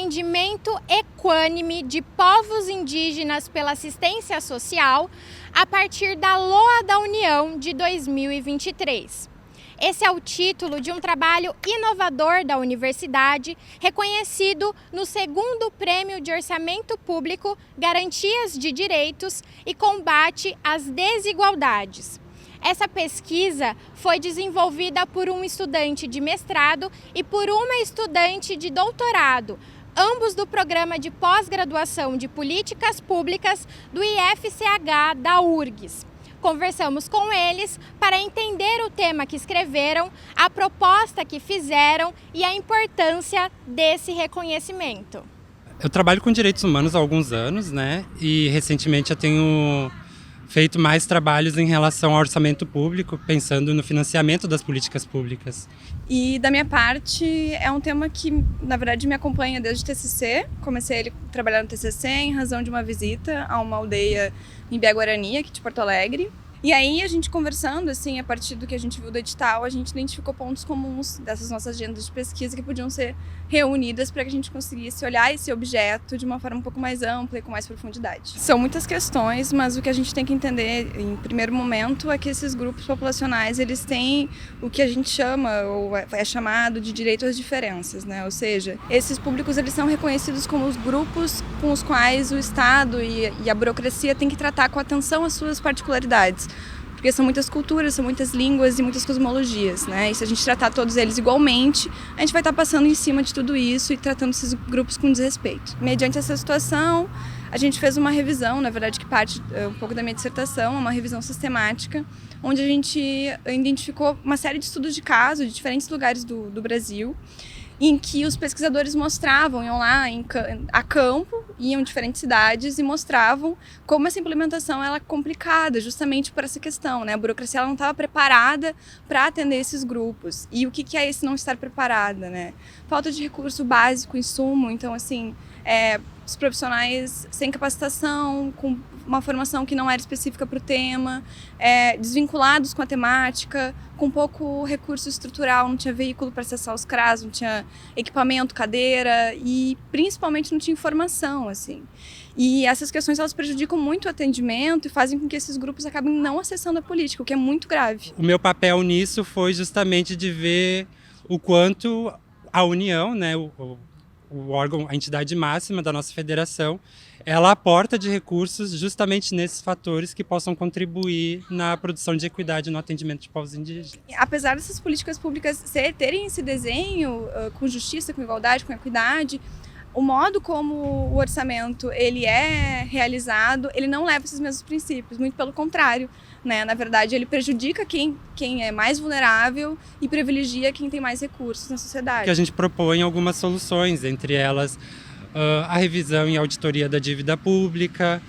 atendimento equânime de povos indígenas pela assistência social a partir da LOA da União de 2023. Esse é o título de um trabalho inovador da universidade, reconhecido no 2º Prêmio de Orçamento Público, Garantias de Direitos e Combate às Desigualdades. Essa pesquisa foi desenvolvida por um estudante de mestrado e por uma estudante de doutorado, ambos do programa de pós-graduação de Políticas Públicas do IFCH da URGS. Conversamos com eles para entender o tema que escreveram, a proposta que fizeram e a importância desse reconhecimento. Eu trabalho com direitos humanos há alguns anos, né? E recentemente eu tenho feito mais trabalhos em relação ao orçamento público, pensando no financiamento das políticas públicas. E da minha parte, é um tema que, na verdade, me acompanha desde o TCC. Comecei a trabalhar no TCC em razão de uma visita a uma aldeia em Biaguarani, aqui de Porto Alegre. E aí, a gente conversando, assim, a partir do que a gente viu do edital, a gente identificou pontos comuns dessas nossas agendas de pesquisa que podiam ser reunidas para que a gente conseguisse olhar esse objeto de uma forma um pouco mais ampla e com mais profundidade. São muitas questões, mas o que a gente tem que entender, em primeiro momento, é que esses grupos populacionais, eles têm o que a gente chama, ou é chamado de direito às diferenças, né? Ou seja, esses públicos, eles são reconhecidos como os grupos com os quais o Estado e a burocracia têm que tratar com atenção às suas particularidades. Porque são muitas culturas, são muitas línguas e muitas cosmologias, né? E se a gente tratar todos eles igualmente, a gente vai estar passando em cima de tudo isso e tratando esses grupos com desrespeito. Mediante essa situação, a gente fez uma revisão, na verdade que parte um pouco da minha dissertação, uma revisão sistemática, onde a gente identificou uma série de estudos de caso de diferentes lugares do Brasil, em que os pesquisadores mostravam, iam lá a campo, iam em diferentes cidades e mostravam como essa implementação ela é complicada, justamente por essa questão, né? A burocracia ela não estava preparada para atender esses grupos. E o que é esse não estar preparada, né? Falta de recurso básico, insumo, então assim, os profissionais sem capacitação, com uma formação que não era específica para o tema, desvinculados com a temática, com pouco recurso estrutural, não tinha veículo para acessar os CRAS, não tinha equipamento, cadeira e principalmente não tinha informação, assim. E essas questões elas prejudicam muito o atendimento e fazem com que esses grupos acabem não acessando a política, o que é muito grave. O meu papel nisso foi justamente de ver o quanto a União, né, o órgão, a entidade máxima da nossa federação, ela aporta de recursos justamente nesses fatores que possam contribuir na produção de equidade no atendimento de povos indígenas. Apesar dessas políticas públicas terem esse desenho com justiça, com igualdade, com equidade, o modo como o orçamento ele é realizado, ele não leva esses mesmos princípios, muito pelo contrário, né? Na verdade, ele prejudica quem é mais vulnerável e privilegia quem tem mais recursos na sociedade. Que a gente propõe algumas soluções, entre elas a revisão e auditoria da dívida pública,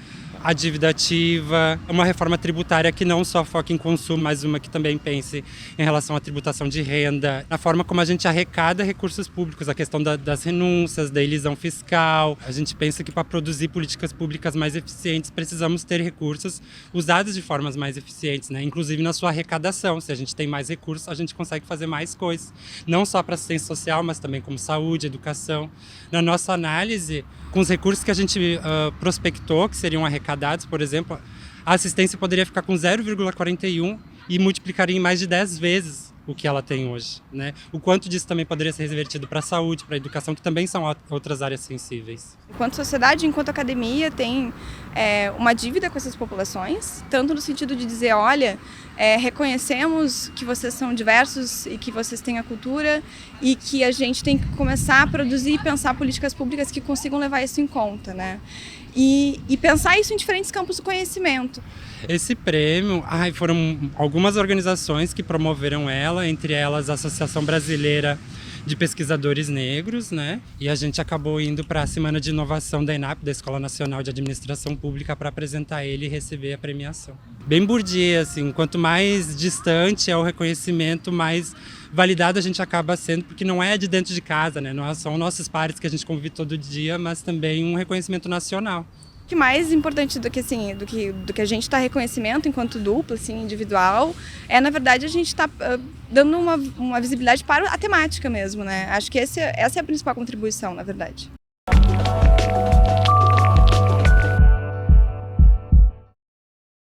a dívida ativa, uma reforma tributária que não só foca em consumo, mas uma que também pense em relação à tributação de renda, na forma como a gente arrecada recursos públicos, a questão das renúncias, da elisão fiscal. A gente pensa que para produzir políticas públicas mais eficientes, precisamos ter recursos usados de formas mais eficientes, né? Inclusive na sua arrecadação. Se a gente tem mais recursos, a gente consegue fazer mais coisas. Não só para assistência social, mas também como saúde, educação. Na nossa análise, com os recursos que a gente prospectou, que seriam arrecadados, por exemplo, a assistência poderia ficar com 0,41 e multiplicaria em mais de 10 vezes o que ela tem hoje, né? O quanto disso também poderia ser revertido para a saúde, para a educação, que também são outras áreas sensíveis. Enquanto sociedade, enquanto academia, tem uma dívida com essas populações, tanto no sentido de dizer, olha, reconhecemos que vocês são diversos e que vocês têm a cultura e que a gente tem que começar a produzir e pensar políticas públicas que consigam levar isso em conta, né? E pensar isso em diferentes campos do conhecimento. Esse prêmio, foram algumas organizações que promoveram ela, entre elas a Associação Brasileira de Pesquisadores Negros, né? E a gente acabou indo para a Semana de Inovação da ENAP, da Escola Nacional de Administração Pública, para apresentar ele e receber a premiação. Bem Bourdieu, assim, quanto mais distante é o reconhecimento, mais validado a gente acaba sendo, porque não é de dentro de casa, né? Não são nossos pares que a gente convive todo dia, mas também um reconhecimento nacional. O que mais importante do que a gente está reconhecimento enquanto dupla, assim, individual, na verdade a gente está dando uma visibilidade para a temática mesmo, né? Acho que essa é a principal contribuição, na verdade. Obrigada.